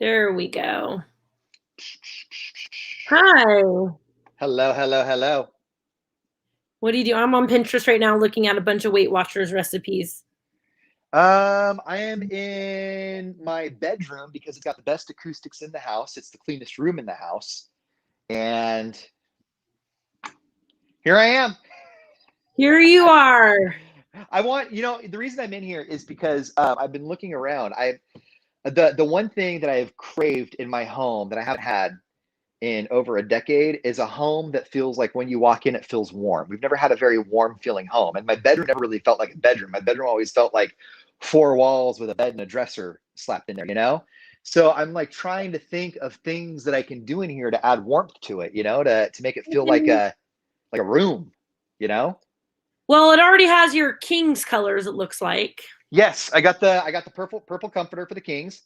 There we go. Hi. Hello, hello, hello. What do you do? I'm on Pinterest right now looking at a bunch of Weight Watchers recipes. I am in my bedroom because it's got the best acoustics in the house. It's the cleanest room in the house. And here I am. Here you are. The reason I'm in here is because I've been looking around. The one thing that I've craved in my home that I haven't had in over a decade is a home that feels like when you walk in, it feels warm. We've never had a very warm feeling home. And my bedroom never really felt like a bedroom. My bedroom always felt like four walls with a bed and a dresser slapped in there. So I'm like trying to think of things that I can do in here to add warmth to it, to make it feel like a room, you know? Well, it already has your King's colors, it looks like. Yes, I got the purple comforter for the Kings.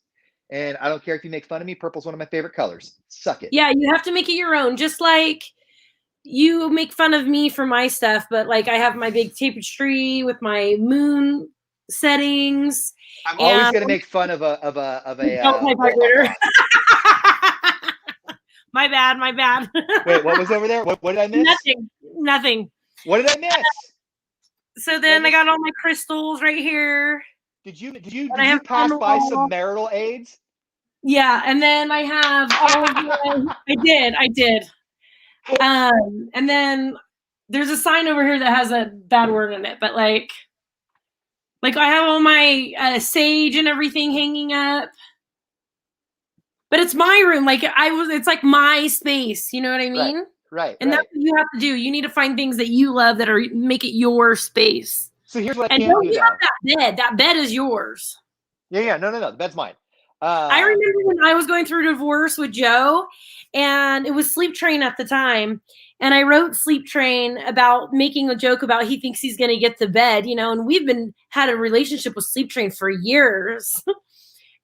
And I don't care if you make fun of me, purple's one of my favorite colors. Suck it. Yeah, you have to make it your own. Just like you make fun of me for my stuff, but like I have my big tapestry with my moon settings. I'm always going to make fun of a my vibrator. My bad. Wait, what was over there? What did I miss? Nothing. What did I miss? So then I got all my crystals right here. Did you pass by some marital aids? Yeah, and then I have all of my I did. And then there's a sign over here that has a bad word in it, but like I have all my sage and everything hanging up. But it's my room. It's like my space. You know what I mean? Right. And that's what you have to do. You need to find things that you love that make it your space. So here's what I can do now. That bed. That bed is yours. Yeah. No. The bed's mine. I remember when I was going through a divorce with Joe, and it was Sleep Train at the time. And I wrote Sleep Train about making a joke about he thinks he's going to get the bed, and we've had a relationship with Sleep Train for years.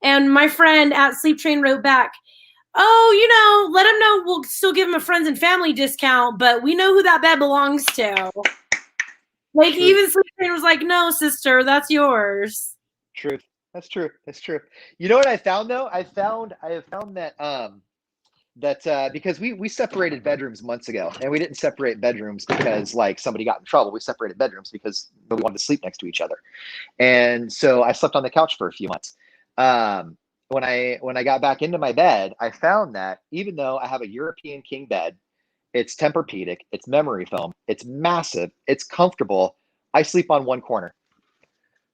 And my friend at Sleep Train wrote back, "Oh, let him know we'll still give him a friends and family discount, but we know who that bed belongs to." Like, true. Even Sleep Train was like, "No, sister, that's yours." Truth. That's true. You know what I found though? I have found that because we separated bedrooms months ago, and we didn't separate bedrooms because like somebody got in trouble. We separated bedrooms because we wanted to sleep next to each other. And so I slept on the couch for a few months. When I got back into my bed, I found that even though I have a European king bed, it's Tempur-Pedic, it's memory foam, it's massive, it's comfortable, I sleep on one corner.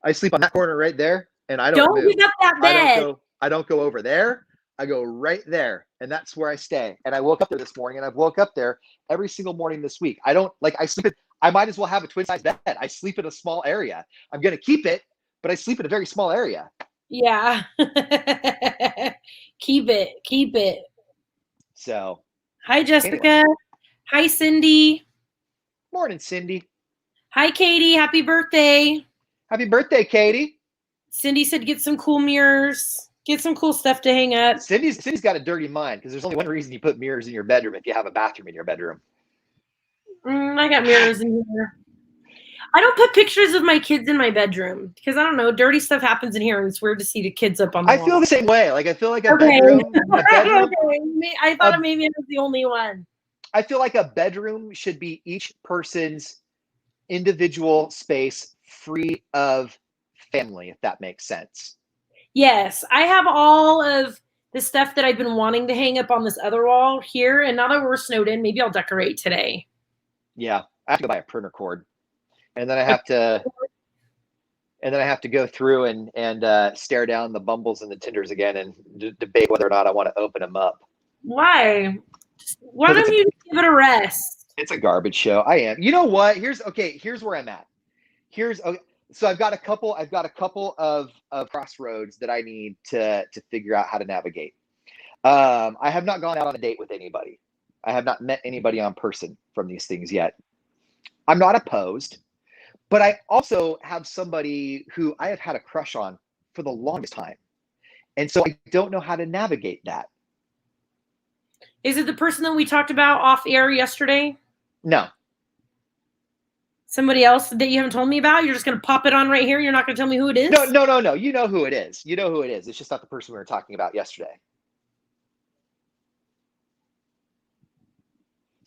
I sleep on that corner right there, and I don't move. Give up that bed. I don't go over there. I go right there, and that's where I stay. And I woke up there this morning, and I've woke up there every single morning this week. I might as well have a twin size bed. I sleep in a small area. I'm gonna keep it, but I sleep in a very small area. Yeah. Keep it. So. Hi, Jessica. Anyway. Hi, Cindy. Morning, Cindy. Hi, Katie. Happy birthday. Happy birthday, Katie. Cindy said get some cool mirrors. Get some cool stuff to hang up. Cindy's got a dirty mind because there's only one reason you put mirrors in your bedroom if you have a bathroom in your bedroom. I got mirrors in here. I don't put pictures of my kids in my bedroom because I don't know, dirty stuff happens in here and it's weird to see the kids up on the wall. I feel the same way. Like I feel like a bedroom. Okay. I thought maybe I was the only one. I feel like a bedroom should be each person's individual space, free of family, if that makes sense. Yes, I have all of the stuff that I've been wanting to hang up on this other wall here, and now that we're snowed in, maybe I'll decorate today. Yeah, I have to buy a printer cord. And then I have to go through and stare down the Bumbles and the Tinders again and debate whether or not I want to open them up. Why? Why don't you give it a rest? It's a garbage show. I am. You know what? Here's where I'm at. So I've got a couple of crossroads that I need to figure out how to navigate. I have not gone out on a date with anybody. I have not met anybody on person from these things yet. I'm not opposed. But I also have somebody who I have had a crush on for the longest time. And so I don't know how to navigate that. Is it the person that we talked about off air yesterday? No. Somebody else that you haven't told me about? You're just going to pop it on right here? You're not going to tell me who it is? No. You know who it is. It's just not the person we were talking about yesterday.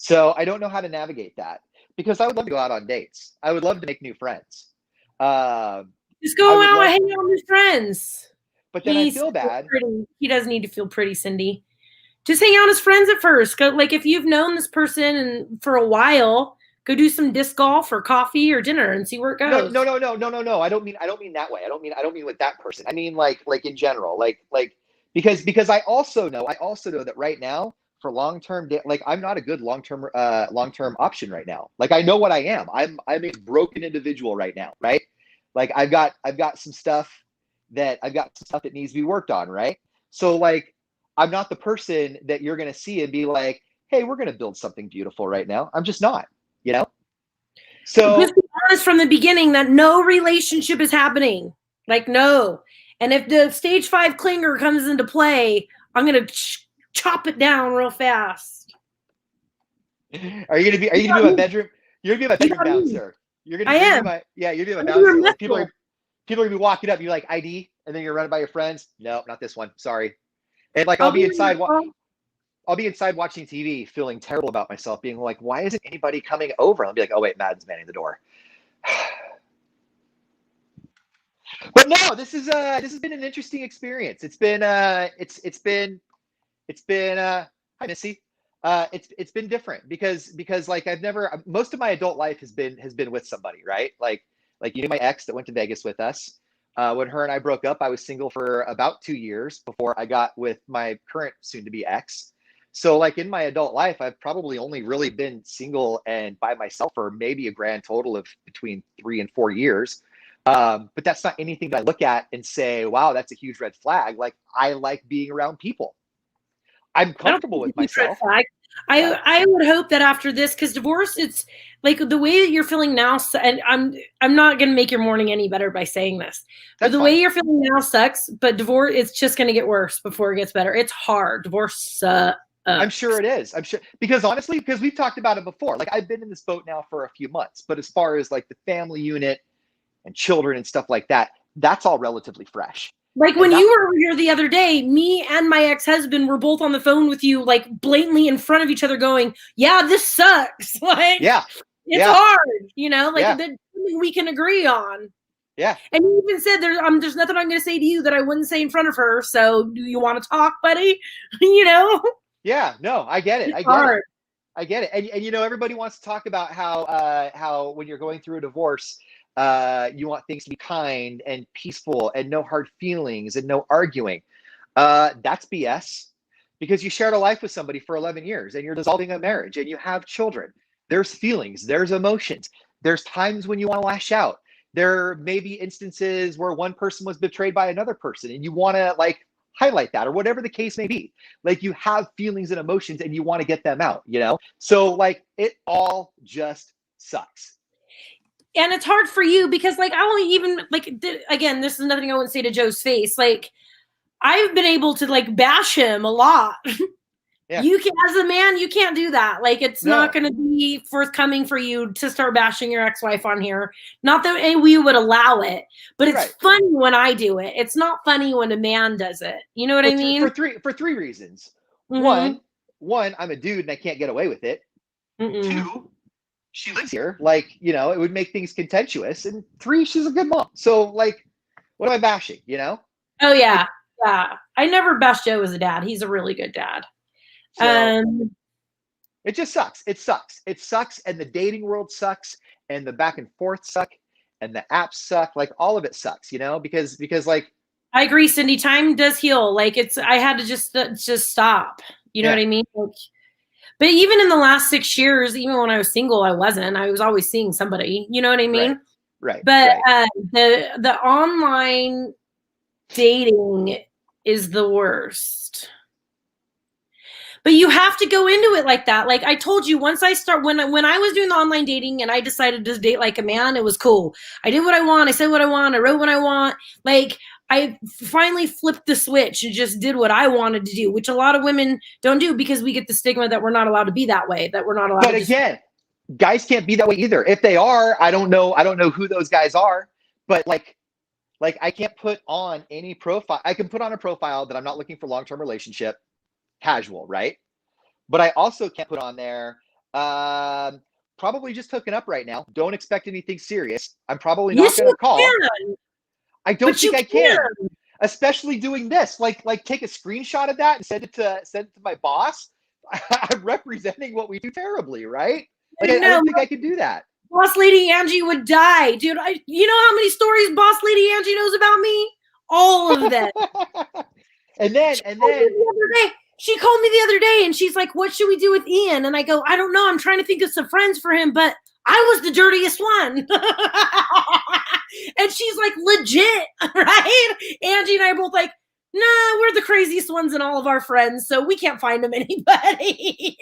So I don't know how to navigate that because I would love to go out on dates. I would love to make new friends. Uh, Just I go would out and love, hang out with his friends. but then I He's feel bad. pretty. He doesn't need to feel pretty, Cindy. Just hang out as friends at first. Go, like if you've known this person and for a while, go do some disc golf or coffee or dinner and see where it No, goes. no, no, no, no, no, no. I don't mean that way. I don't mean with that person. I mean like in general, because I also know that right now for long term, like I'm not a good long term option right now. Like I know what I am. I'm a broken individual right now, right? Like I've got some stuff that needs to be worked on, right? So like I'm not the person that you're gonna see and be like, hey, we're gonna build something beautiful right now. I'm just not, you know. Just So be honest from the beginning that no relationship is happening. Like no. And if the stage 5 clinger comes into play, I'm gonna chop it down real fast. are you You gonna be got my me. bedroom? You're gonna be my You bedroom got me. bouncer. I You're gonna be am. my yeah, you're gonna be I'm my gonna be bouncer. Like mental. people are gonna be walking up, you're like ID, and then you're running by your friends. No, not this one. Sorry. And like I'll be in the I'll be inside watching TV, feeling terrible about myself, being like, why isn't anybody coming over? I'll be like, oh wait, Madden's manning the door. But no, this has been an interesting experience. It's been hi Missy. It's been different because like I've never most of my adult life has been with somebody, right? Like you knew my ex that went to Vegas with us. When her and I broke up, I was single for about 2 years before I got with my current soon to be ex. So like in my adult life, I've probably only really been single and by myself for maybe a grand total of between 3 and 4 years. But that's not anything that I look at and say, wow, that's a huge red flag. Like I like being around people. I'm I don't comfortable think with it's a red myself. flag. Yeah, I would hope that after this, because divorce, it's like the way that you're feeling now, and I'm not gonna make your morning any better by saying this, but that's the way fine. you're feeling now sucks. But divorce, it's just gonna get worse before it gets better. It's hard. Divorce sucks. I'm sure it is. I'm sure because honestly, because we've talked about it before. Like I've been in this boat now for a few months, but as far as like the family unit and children and stuff like that, that's all relatively fresh. Like And when that, you were here the other day, me and my ex-husband were both on the phone with you, like blatantly in front of each other, going, "Yeah, this sucks." Like yeah, it's yeah, hard, like yeah, that's something we can agree on. yeah, And you even said there's nothing I'm going to say to you that I wouldn't say in front of her. So do you want to talk, buddy? you know, yeah. No, I get it. it's I get it. hard. I get it. And you know, everybody wants to talk about how when you're going through a divorce, you want things to be kind and peaceful and no hard feelings and no arguing. That's BS because you shared a life with somebody for 11 years and you're dissolving a marriage and you have children. There's feelings, there's emotions, there's times when you want to lash out. There may be instances where one person was betrayed by another person and you want to like highlight that or whatever the case may be. Like you have feelings and emotions and you want to get them out, you know? So like it all just sucks. And it's hard for you because like I only even again, this is nothing I wouldn't say to Joe's face. Like I've been able to like bash him a lot. Yeah. You can, as a man, you can't do that. Like, it's not No. going to be forthcoming for you to start bashing your ex-wife on here. Not that we would allow it, but it's Right. funny when I do it. It's not funny when a man does it. You know what I mean? For three reasons. Mm-hmm. One, I'm a dude and I can't get away with it. Mm-mm. Two, she lives here. Like, you know, it would make things contentious. And three, she's a good mom. So like, what am I bashing, you know? Oh Like, yeah, yeah. I never bashed Joe as a dad. He's a really good dad. so Um, it just sucks. It sucks. It sucks. And the dating world sucks. And the back and forth suck. And the apps suck. Like all of it sucks, you know, because like, I agree, Cindy. Time does heal. Like I had to just stop. You know what yeah, I mean? Like, but even in the last 6 years, even when I was single, I wasn't. I was always seeing somebody. You know what I right, mean? right, But right. the online dating is the worst. But you have to go into it like that. Like I told you, once I start when I was doing the online dating and I decided to date like a man, it was cool. I did what I want. I said what I want. I wrote what I want. Like I finally flipped the switch and just did what I wanted to do, which a lot of women don't do because we get the stigma that we're not allowed to be that way, that we're not allowed But to just. again, guys can't be that way either. If they are, I don't know. I don't know who those guys are. But like I can't put on any profile. I can put on a profile that I'm not looking for long-term relationship, casual, right? But I also can't put on there. Probably just hooking up right now. Don't expect anything serious. I'm probably not Yes, going to you call. can. I don't But think you I can, can. especially doing this. Like take a screenshot of that and send it to my boss. I'm representing what we do terribly, right? Like I No, don't think I could do that. Boss Lady Angie would die, dude. You know how many stories Boss Lady Angie knows about me? All of them. and then She and called me then the other day. She called me the other day and she's like, "What should we do with Ian?" And I go, "I don't know. I'm trying to think of some friends for him, but I was the dirtiest one." And she's like, "Legit, right?" Angie and I are both like, "Nah, we're the craziest ones in all of our friends, so we can't find them anybody."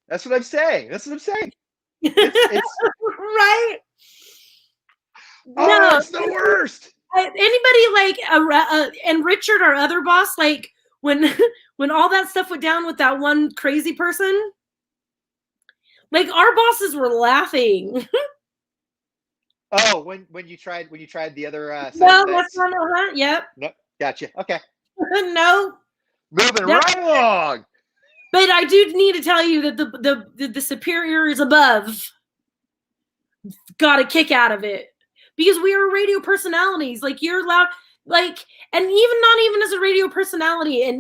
that's what I'm saying. That's what I'm saying. It's Right? oh, No, it's the worst. anybody like and Richard, our other boss, like when when all that stuff went down with that one crazy person, like our bosses were laughing. Oh, when you tried the other side of the Well, that's fence. not huh? Yep. No, gotcha. Okay, No. moving That, right along. but I do need to tell you that the superiors above got a kick out of it because we are radio personalities. Like you're allowed, like, and even not even as a radio personality. And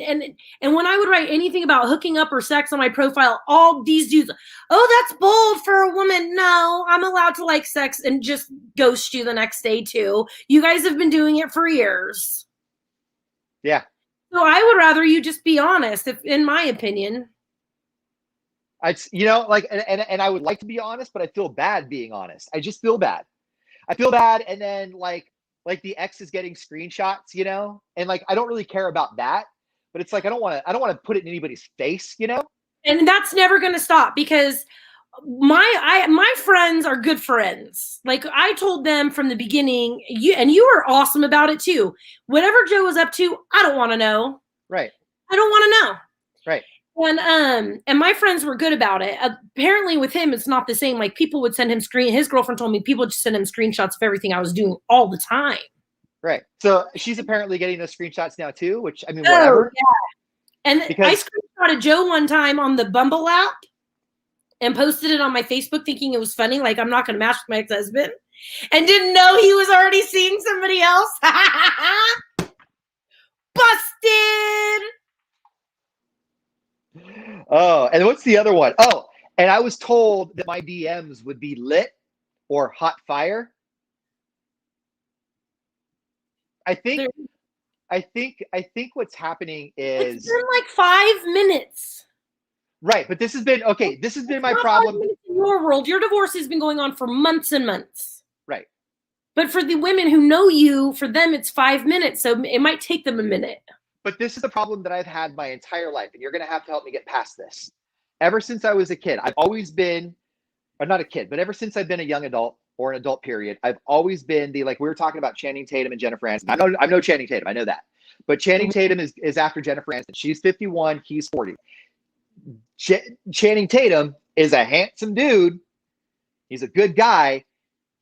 when I would write anything about hooking up or sex on my profile, all these dudes, oh, that's bold for a woman. No, I'm allowed to like sex and just ghost you the next day too. You guys have been doing it for years. Yeah, So I would rather you just be honest, if, in my opinion. like, and I would like to be honest, but I feel bad being honest. I just feel bad. I feel bad, and then like the ex is getting screenshots, and like I don't really care about that, but it's like I don't want to put it in anybody's face. And that's never going to stop because my friends are good friends. Like I told them from the beginning, you were awesome about it too. Whatever Joe was up to, I don't want to know. Right, I don't want to know. right. And my friends were good about it. Apparently with him it's not the same. Like people would send him his girlfriend told me people just send him screenshots of everything I was doing all the time. Right. So she's apparently getting those screenshots now too, which I mean, Oh, whatever. yeah. And I Because screenshotted Joe one time on the Bumble app and posted it on my Facebook thinking it was funny. Like, I'm not going to match with my ex-husband. And didn't know he was already seeing somebody else. Busted! oh, and what's the other one? Oh, and I was told that my DMs would be lit or hot fire. I think There, I think what's happening it's is been like 5 minutes. right, but this has been okay. This has been It's my not problem. 5 minutes in your world. Your divorce has been going on for months and months. Right. But for the women who know you, for them, it's 5 minutes. So it might take them a minute. But this is the problem that I've had my entire life, and you're going to have to help me get past this. Ever since I was a kid, I've always been, or not a kid, but ever since I've been a young adult or an adult period, I've always been the, like we were talking about Channing Tatum and Jennifer Aniston. I'm no Channing Tatum, I know that. But Channing Tatum is after Jennifer Aniston. She's 51, he's 40. Channing Tatum is a handsome dude. He's a good guy.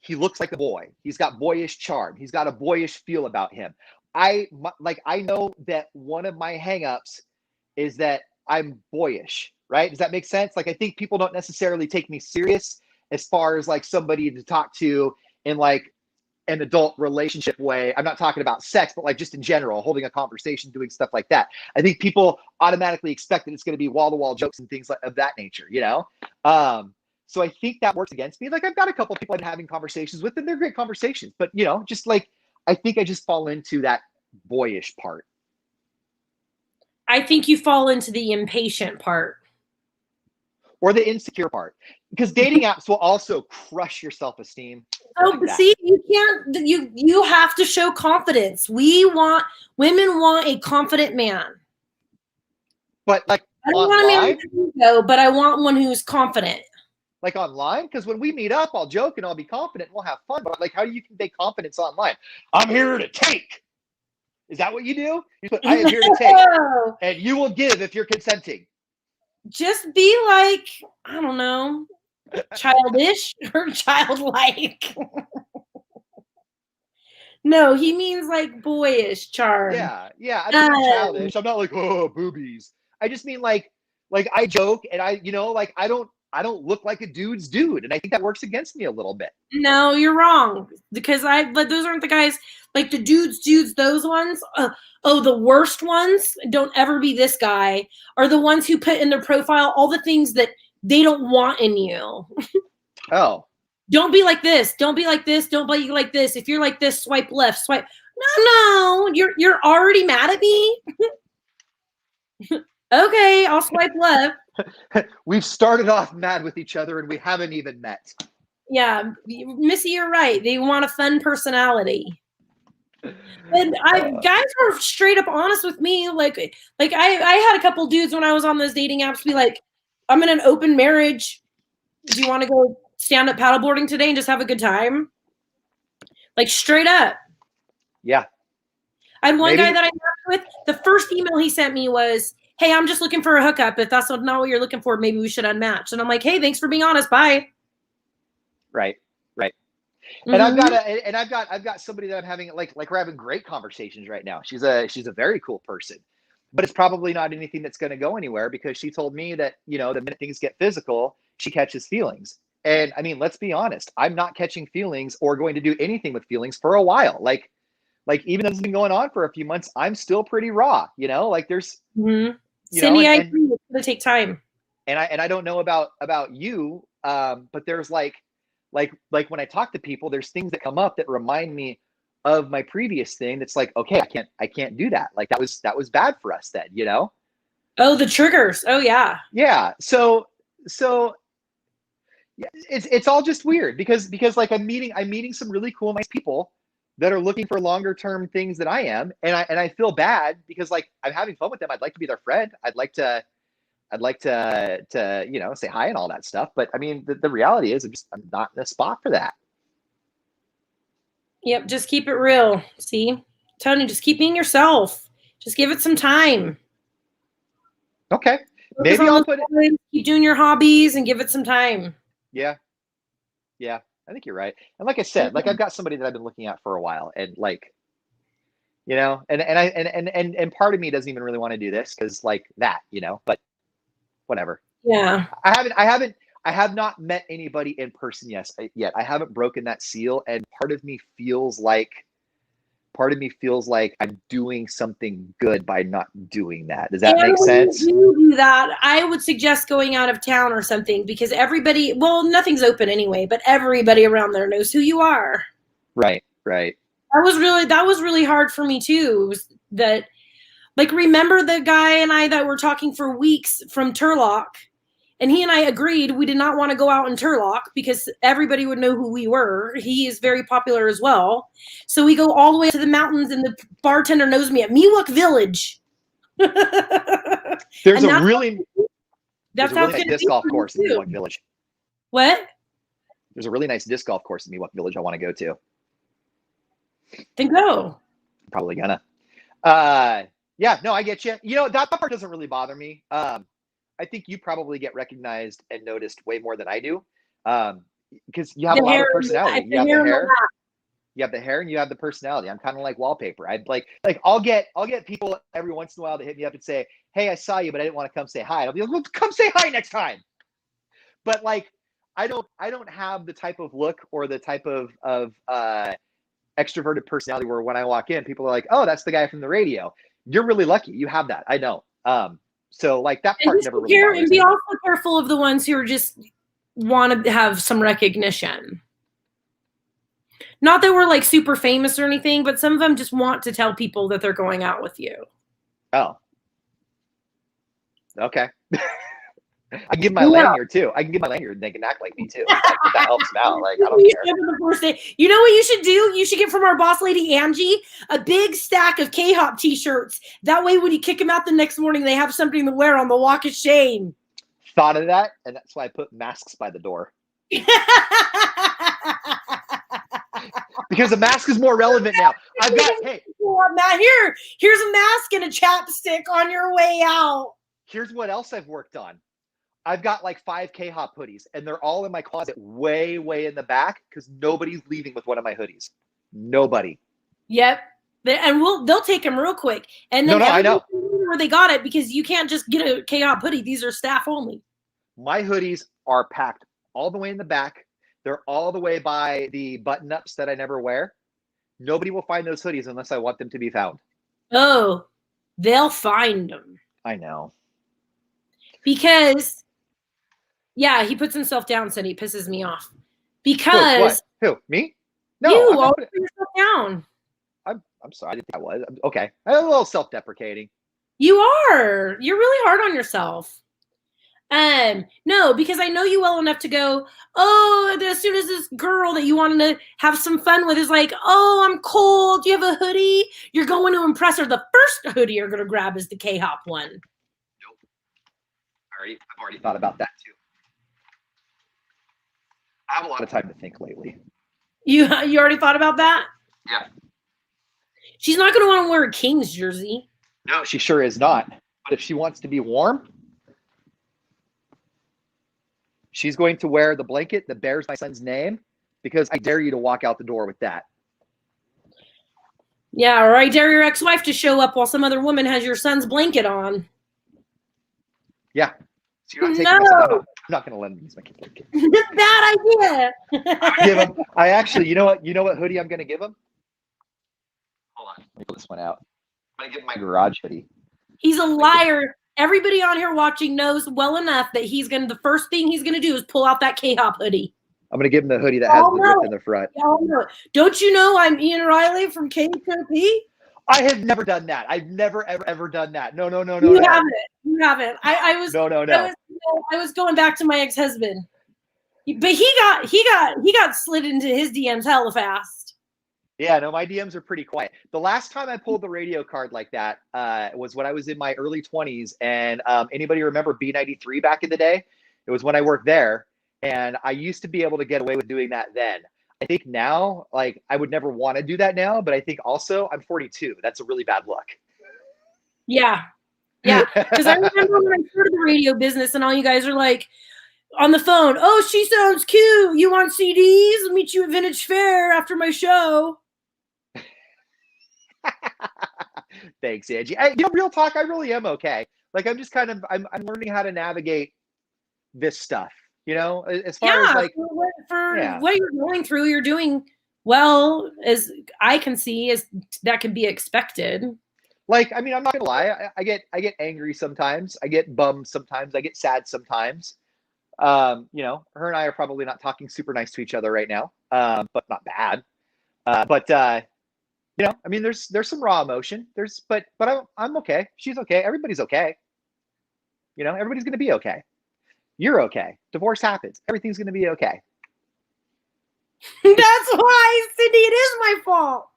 He looks like a boy. He's got boyish charm. He's got a boyish feel about him. I know that one of my hangups is that I'm boyish, right? Does that make sense? Like I think people don't necessarily take me serious as far as like somebody to talk to in like an adult relationship way. I'm not talking about sex, but like just in general, holding a conversation, doing stuff like that. I think people automatically expect that it's going to be wall-to-wall jokes and things like of that nature. So I think that works against me. Like I've got a couple of people I've been having conversations with, and they're great conversations. But just like I think I just fall into that boyish part. I think you fall into the impatient part. Or the insecure part. Because dating apps will also crush your self-esteem. Oh, Like see, you can't. You have to show confidence. Women want a confident man. But like I don't want a man online, with ego, but I want one who's confident. like online, because when we meet up, I'll joke and I'll be confident and we'll have fun. But like, how do you convey confidence online? I'm here to take. Is that what you do? You put, I am here to take, and you will give if you're consenting. Just be like, I don't know, childish or childlike. No, he means like boyish charm. Yeah. I don't mean childish. I'm not like, oh, boobies. I just mean like like I joke and like I don't look like a dude's dude. And I think that works against me a little bit. No, you're wrong. Because those aren't the guys, like the dudes, those ones. The worst ones, don't ever be this guy, are the ones who put in their profile all the things that they don't want in you. Oh. Don't be like this. Don't be like this. Don't be like this. If you're like this, swipe left, swipe. No, you're already mad at me. Okay, I'll swipe left. We've started off mad with each other and we haven't even met. Yeah, Missy, you're right. They want a fun personality. And guys were straight up honest with me. Like I had a couple dudes when I was on those dating apps be like, I'm in an open marriage. Do you want to go stand up paddleboarding today and just have a good time? Like straight up. Yeah. I had one guy that I worked with. The first email he sent me was, hey, I'm just looking for a hookup. If that's not what you're looking for, maybe we should unmatch. And I'm like, hey, thanks for being honest. Bye. Right. Mm-hmm. And I've got somebody that I'm having like we're having great conversations right now. She's a very cool person, but it's probably not anything that's going to go anywhere because she told me that, the minute things get physical, she catches feelings. And I mean, let's be honest, I'm not catching feelings or going to do anything with feelings for a while. Like even though this has been going on for a few months, I'm still pretty raw, like there's, Cindy, I agree. It's going to take time. And I don't know about you, but there's like when I talk to people, there's things that come up that remind me of my previous thing. That's like, okay, I can't do that. Like that was bad for us then, Oh, the triggers. Oh yeah. Yeah. So yeah, it's all just weird because like I'm meeting some really cool, nice people that are looking for longer term things than I am. And I feel bad because like I'm having fun with them. I'd like to be their friend. I'd like to say hi and all that stuff. But I mean, the reality is I'm not in a spot for that. Yep. Just keep it real. See, Tony, just keep being yourself. Just give it some time. Okay. Maybe I'll put it. Keep doing your hobbies and give it some time. Yeah. I think you're right. And like I said, like I've got somebody that I've been looking at for a while and like, and part of me doesn't even really want to do this because like that, but whatever. Yeah. I have not met anybody in person yet. I haven't broken that seal. And part of me feels like I'm doing something good by not doing that. Does that make sense? When you do that, I would suggest going out of town or something because nothing's open anyway, but everybody around there knows who you are. Right. That was really hard for me too. It was that, like, remember the guy and I that were talking for weeks from Turlock, and he and I agreed we did not want to go out in Turlock because everybody would know who we were. He is very popular as well. So we go all the way to the mountains and the bartender knows me at Miwok Village. There's a really nice disc golf course in Miwok Village. What? There's a really nice disc golf course in Miwok Village I want to go to. Then go. Probably gonna. Yeah, no, I get you. That part doesn't really bother me. I think you probably get recognized and noticed way more than I do. Because you have a lot of personality. You have the hair. You have the hair and you have the personality. I'm kind of like wallpaper. I'd like I'll get people every once in a while to hit me up and say, hey, I saw you, but I didn't want to come say hi. I'll be like, well, come say hi next time. But like, I don't have the type of look or the type of extroverted personality where when I walk in, people are like, oh, that's the guy from the radio. You're really lucky. You have that. I don't. So like that part never really bothers me. And be also careful of the ones who are just want to have some recognition. Not that we're like super famous or anything, but some of them just want to tell people that they're going out with you. Oh. Okay. I can give my lanyard too. I can give my lanyard and they can act like me too. That helps them out. Like, I don't care. You know what you should do? You should get from our boss lady, Angie, a big stack of K-Hop t-shirts. That way when you kick them out the next morning, they have something to wear on the walk of shame. Thought of that, and that's why I put masks by the door. Because the mask is more relevant now. I've got, hey. Here's a mask and a chapstick on your way out. Here's what else I've worked on. I've got like 5 K-Hop hoodies, and they're all in my closet way, way in the back because nobody's leaving with one of my hoodies. Nobody. Yep. And they'll take them real quick. And then I know. wonder where they got it, because you can't just get a K-Hop hoodie. These are staff only. My hoodies are packed all the way in the back. They're all the way by the button-ups that I never wear. Nobody will find those hoodies unless I want them to be found. Oh, they'll find them. I know. Because, yeah, he puts himself down, Cindy. It pisses me off. What? Who? Me? No, you I'm always put yourself down. I'm sorry. I didn't think I was. Okay. I'm a little self-deprecating. You are. You're really hard on yourself. No, because I know you well enough to go, oh, as soon as this girl that you wanted to have some fun with is like, oh, I'm cold, do you have a hoodie? You're going to impress her. The first hoodie you're going to grab is the K-Hop one. Nope. I've already thought about that too. I have a lot of time to think lately. You already thought about that? Yeah. She's not going to want to wear a Kings jersey. No, she sure is not. But if she wants to be warm, she's going to wear the blanket that bears my son's name, because I dare you to walk out the door with that. Yeah, or I dare your ex-wife to show up while some other woman has your son's blanket on. Yeah. So you're not taking I'm not going to let him use my kid's blanket. Bad idea. I actually, you know what hoodie I'm going to give him? Hold on. Let me pull this one out. I'm going to give him my garage hoodie. He's a liar. Everybody on here watching knows well enough that the first thing he's gonna do is pull out that K-Hop hoodie. I'm gonna give him the hoodie that has the rip in the front. Y'all know it. Don't you know I'm Ian from KTP? I have never done that. I've never ever done that. No. You haven't. You haven't. I was no. I was going back to my ex-husband, but he got slid into his DMs hella fast. Yeah, no, my DMs are pretty quiet. The last time I pulled the radio card like that was when I was in my early 20s. And anybody remember B93 back in the day? It was when I worked there. And I used to be able to get away with doing that then. I think now, like, I would never want to do that now. But I think also I'm 42. That's a really bad look. Yeah. Yeah. Because I remember when I started the radio business and all you guys are like, on the phone, oh, she sounds cute. You want CDs? I'll meet you at Vintage Fair after my show. Thanks, Angie. Real talk, I really am okay. Like, I'm just kind of, I'm learning how to navigate this stuff, as far as like. For what you're going through, you're doing well, as I can see, as that can be expected. Like, I mean, I'm not gonna lie. I get angry sometimes. I get bummed sometimes. I get sad sometimes. Her and I are probably not talking super nice to each other right now, but not bad. I mean, there's some raw emotion. But I'm okay. She's okay. Everybody's okay. Everybody's going to be okay. You're okay. Divorce happens. Everything's going to be okay. That's why, Cindy, it is my fault.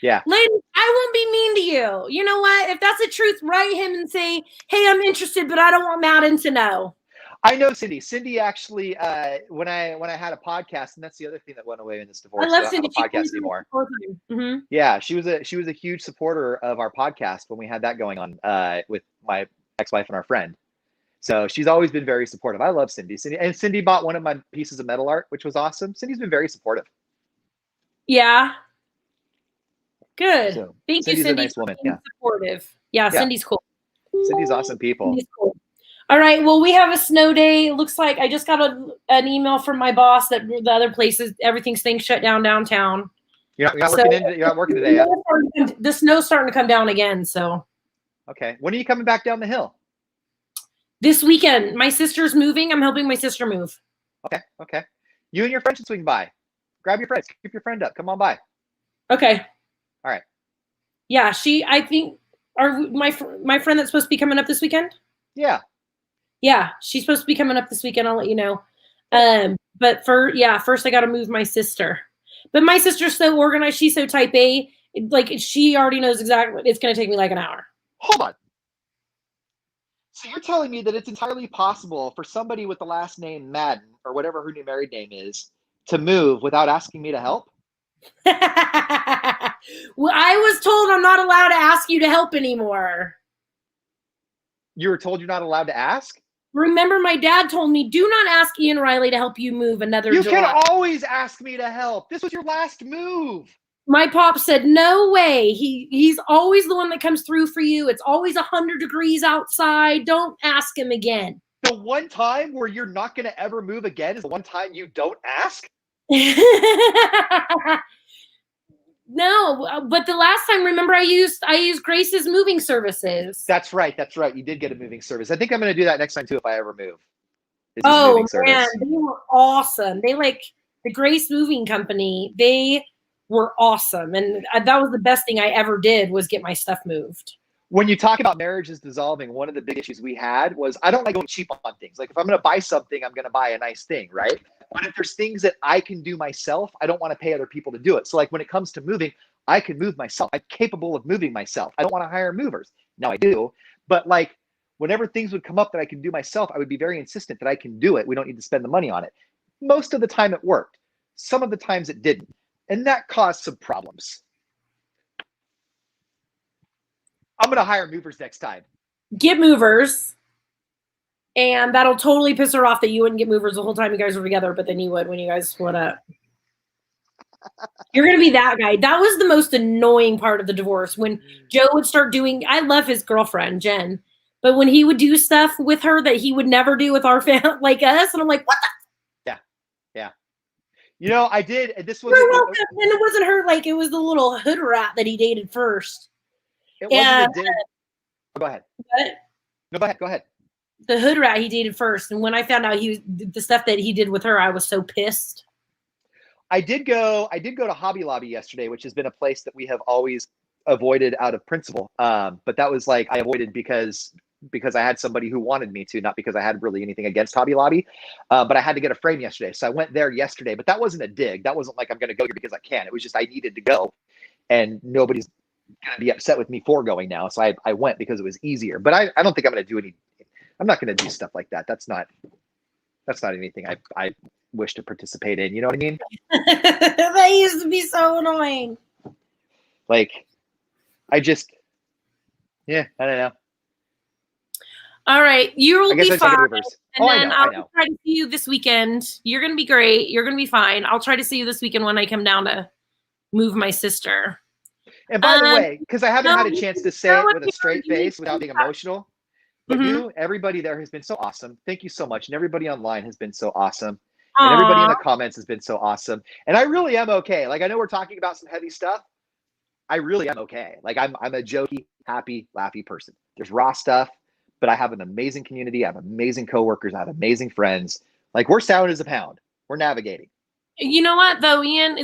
Yeah. Ladies, I won't be mean to you. You know what? If that's the truth, write him and say, hey, I'm interested, but I don't want Madden to know. I know Cindy. Cindy actually, when I had a podcast, and that's the other thing that went away in this divorce. I love Cindy. I don't have a podcast anymore. Mm-hmm. Yeah, she was a huge supporter of our podcast when we had that going on with my ex-wife and our friend. So she's always been very supportive. I love Cindy. Cindy bought one of my pieces of metal art, which was awesome. Cindy's been very supportive. Yeah. Good. So, Thank you, Cindy. Cindy's a nice woman. Yeah. Supportive. Yeah, Cindy's cool. Cindy's awesome people. Cindy's cool. All right. Well, we have a snow day. It looks like I just got an email from my boss that the other places, everything's staying shut down downtown. You're not working today. The snow's starting to come down again. So. Okay. When are you coming back down the hill? This weekend. My sister's moving. I'm helping my sister move. Okay. You and your friend should swing by. Grab your friends. Keep your friend up. Come on by. Okay. All right. Yeah. My friend that's supposed to be coming up this weekend? Yeah. Yeah, she's supposed to be coming up this weekend. I'll let you know. But first I got to move my sister. But my sister's so organized. She's so type A. Like, she already knows exactly. It's going to take me like an hour. Hold on. So you're telling me that it's entirely possible for somebody with the last name Madden, or whatever her new married name is, to move without asking me to help? Well, I was told I'm not allowed to ask you to help anymore. You were told you're not allowed to ask? Remember, my dad told me, do not ask Ian Riley to help you move another You July. can always ask me to help. This was your last move. My pop said, "No way. He's always the one that comes through for you. It's always 100 degrees outside. Don't ask him again." The one time where you're not going to ever move again is the one time you don't ask? No, but the last time, remember, I used Grace's moving services. That's right. That's right. You did get a moving service. I think I'm going to do that next time too if I ever move. Oh man, they were awesome. They the Grace Moving Company. They were awesome, and that was the best thing I ever did was get my stuff moved. When you talk about marriages dissolving, one of the big issues we had was I don't like going cheap on things. Like if I'm going to buy something, I'm going to buy a nice thing, right? But if there's things that I can do myself, I don't want to pay other people to do it. So like when it comes to moving, I can move myself. I'm capable of moving myself. I don't want to hire movers. Now I do, but like whenever things would come up that I can do myself, I would be very insistent that I can do it. We don't need to spend the money on it. Most of the time it worked. Some of the times it didn't. And that caused some problems. I'm going to hire movers next time. Get movers. And that'll totally piss her off that you wouldn't get movers the whole time you guys were together, but then you would when you guys split up. You're going to be that guy. That was the most annoying part of the divorce. When Joe would start doing, I love his girlfriend, Jen, but when he would do stuff with her that he would never do with our family, like us, and I'm like, what the? Yeah. Yeah. You know, I did, and this was. You're welcome. And it wasn't her, like, it was the little hood rat that he dated first. It wasn't a dig. Oh, go ahead. What? No, go ahead. Go ahead. The hood rat he dated first. And when I found out the stuff that he did with her, I was so pissed. I did go to Hobby Lobby yesterday, which has been a place that we have always avoided out of principle. But that was like I avoided because I had somebody who wanted me to, not because I had really anything against Hobby Lobby. But I had to get a frame yesterday. So I went there yesterday, but that wasn't a dig. That wasn't like I'm going to go here because I can. It was just I needed to go, and nobody's going to be upset with me for going now. So I went because it was easier. But I don't think I'm going to do any. I'm not going to do stuff like that. That's not anything I wish to participate in. You know what I mean? That used to be so annoying. Like, I don't know. All right, you'll be fine. And then I'll try to see you this weekend. You're going to be great. You're going to be fine. I'll try to see you this weekend when I come down to move my sister. And by the way, because I haven't had a chance to say it with a straight face without being emotional, but everybody there has been so awesome. Thank you so much. And everybody online has been so awesome. And everybody in the comments has been so awesome. And I really am okay. Like, I know we're talking about some heavy stuff. I really am okay. Like, I'm a jokey, happy, laughy person. There's raw stuff, but I have an amazing community. I have amazing coworkers. I have amazing friends. Like, we're sound as a pound. We're navigating. You know what, though, Ian?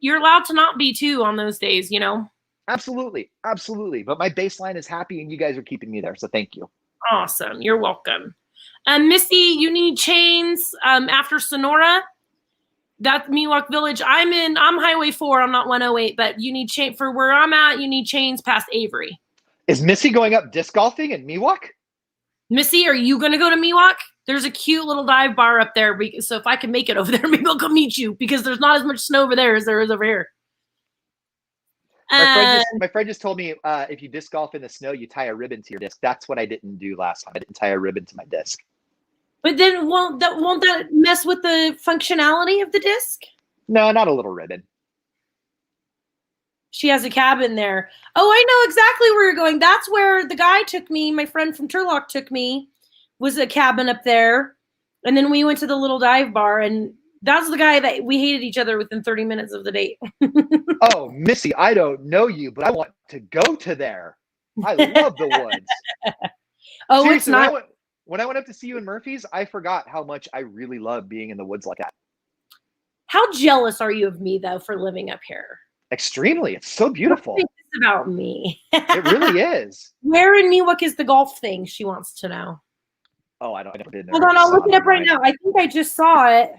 You're allowed to not be too on those days, you know? Absolutely. Absolutely. But my baseline is happy, and you guys are keeping me there. So thank you. Awesome. You're welcome. Missy, you need chains after Sonora. That's Miwok Village. I'm Highway 4. I'm not 108, but you need chain for where I'm at. You need chains past Avery. Is Missy going up disc golfing in Miwok? Missy, are you going to go to Miwok? There's a cute little dive bar up there. So if I can make it over there, maybe I'll come meet you because there's not as much snow over there as there is over here. My friend just told me if you disc golf in the snow, you tie a ribbon to your disc. That's what I didn't do last time. I didn't tie a ribbon to my disc. But then won't that mess with the functionality of the disc? No, not a little ribbon. She has a cabin there. Oh, I know exactly where you're going. That's where the guy took me. My friend from Turlock took me. Was a cabin up there. And then we went to the little dive bar, and that's the guy that we hated each other within 30 minutes of the date. Oh, Missy, I don't know you, but I want to go to there. I love the woods. Oh, seriously, it's not. When I went up to see you in Murphy's, I forgot how much I really love being in the woods like that. How jealous are you of me, though, for living up here? Extremely. It's so beautiful. What is this about me? It really is. Where in Miwok is the golf thing? She wants to know. Oh, I never been there. Hold on, I'll look it up right now. I think I just saw it.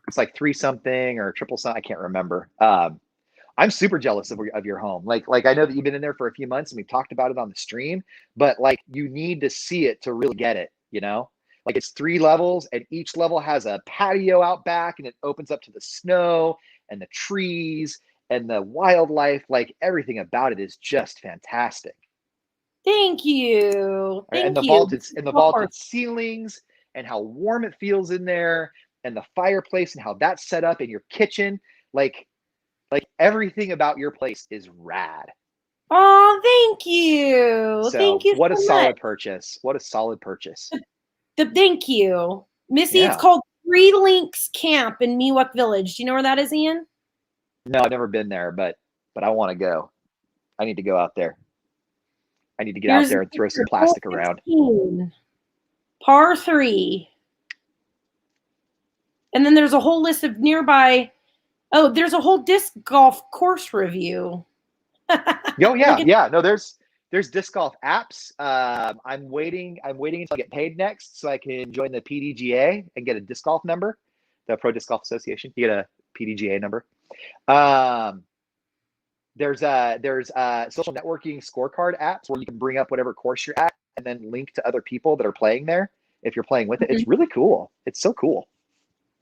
It's like 3 something or triple something. I can't remember. I'm super jealous of your home. Like I know that you've been in there for a few months and we've talked about it on the stream, but like you need to see it to really get it, you know? Like it's 3 levels and each level has a patio out back and it opens up to the snow and the trees and the wildlife. Like everything about it is just fantastic. Thank you. And the vaulted ceilings and how warm it feels in there and the fireplace and how that's set up in your kitchen. Like Like everything about your place is rad. Oh, thank you. Thank So you what a so much. solid purchase. What a solid purchase. Thank you. Missy, it's Yeah. called Three Links Camp in Miwok Village. Do you know where that is, Ian? No, I've never been there, but I want to go. I need to go out there. I need to get out Here's there and throw some hole plastic around. 16, par 3. And then there's a whole list of nearby. Oh, there's a whole disc golf course review. Oh yeah, yeah. No, there's disc golf apps. I'm waiting until I get paid next so I can join the PDGA and get a disc golf number, the Pro Disc Golf Association. You get a PDGA number. There's social networking scorecard apps where you can bring up whatever course you're at and then link to other people that are playing there if you're playing with it. It's really cool. It's so cool.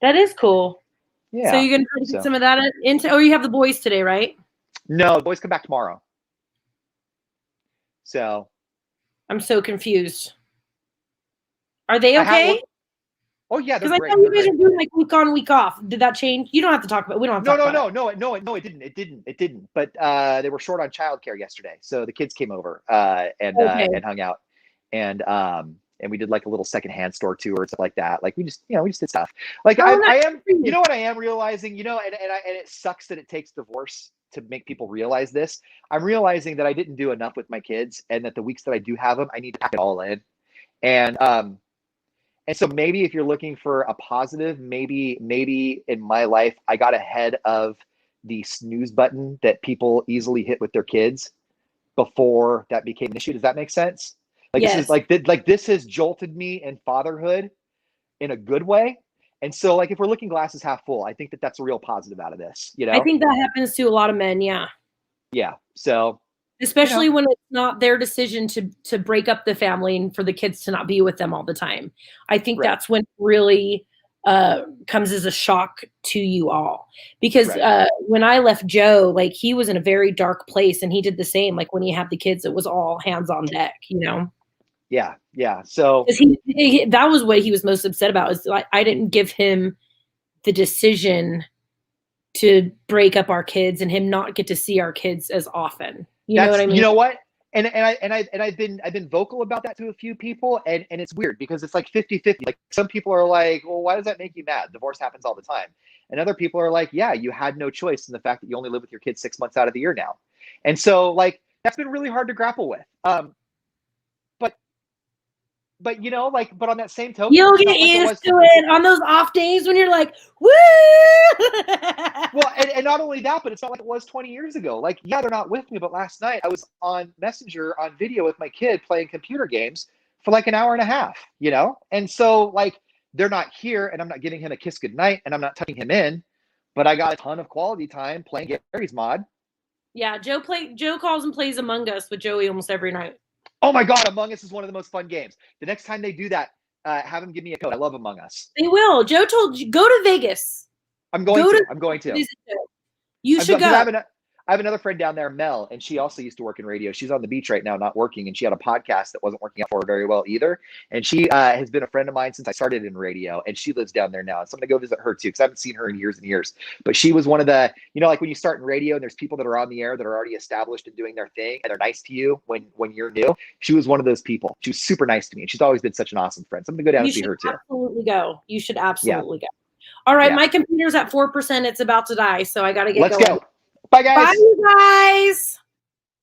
That is cool. Yeah. So you're going to get some of that into, oh, you have the boys today, right? No, the boys come back tomorrow. So. I'm so confused. Are they okay? Oh yeah, they're great. Because I know you guys are doing like week on, week off. Did that change? You don't have to talk about. We don't have to talk about it. No, it didn't. But they were short on childcare yesterday, so the kids came over and hung out, and we did like a little secondhand store tour and stuff like that. Like we just did stuff. Like I am, you know what I am realizing, and it sucks that it takes divorce to make people realize this. I'm realizing that I didn't do enough with my kids, and that the weeks that I do have them, I need to pack it all in, and so maybe if you're looking for a positive, maybe in my life, I got ahead of the snooze button that people easily hit with their kids before that became an issue. Does that make sense? Like yes. This has jolted me in fatherhood in a good way. And so like if we're looking glasses half full, I think that that's a real positive out of this. You know, I think that happens to a lot of men. Yeah. Yeah. So. Especially when it's not their decision to break up the family and for the kids to not be with them all the time. I think that's when it really comes as a shock to you all. Because when I left Joe, like he was in a very dark place and he did the same. Like when he had the kids, it was all hands on deck, you know? Yeah. Yeah. So that was what he was most upset about, is like I didn't give him the decision to break up our kids and him not get to see our kids as often. You know what I mean? You know what? And I've been vocal about that to a few people, and it's weird because it's like 50-50. Like some people are like, well, why does that make you mad? Divorce happens all the time. And other people are like, yeah, you had no choice in the fact that you only live with your kids 6 months out of the year now. And so like that's been really hard to grapple with. But but on that same token, you'll get used to it on those off days when you're like, woo! Well, and not only that, but it's not like it was 20 years ago. Like, yeah, they're not with me, but last night I was on Messenger on video with my kid playing computer games for like an hour and a half, And so like they're not here and I'm not giving him a kiss goodnight and I'm not tucking him in, but I got a ton of quality time playing Gary's mod. Yeah, Joe calls and plays Among Us with Joey almost every night. Oh my God, Among Us is one of the most fun games. The next time they do that, have them give me a code. I love Among Us. They will. Joe told you, go to Vegas. I'm going to. You should go. I have another friend down there, Mel, and she also used to work in radio. She's on the beach right now, not working, and she had a podcast that wasn't working out for her very well either. And she has been a friend of mine since I started in radio, and she lives down there now. And so I'm going to go visit her too, because I haven't seen her in years and years. But she was one of the, like when you start in radio and there's people that are on the air that are already established and doing their thing, and they're nice to you when you're new. She was one of those people. She was super nice to me, and she's always been such an awesome friend. So I'm going to go down and see her too. Absolutely go. You should absolutely go. All right, my computer's at 4%. It's about to die, so I got to get going. Let's go. Bye, guys. Bye, you guys.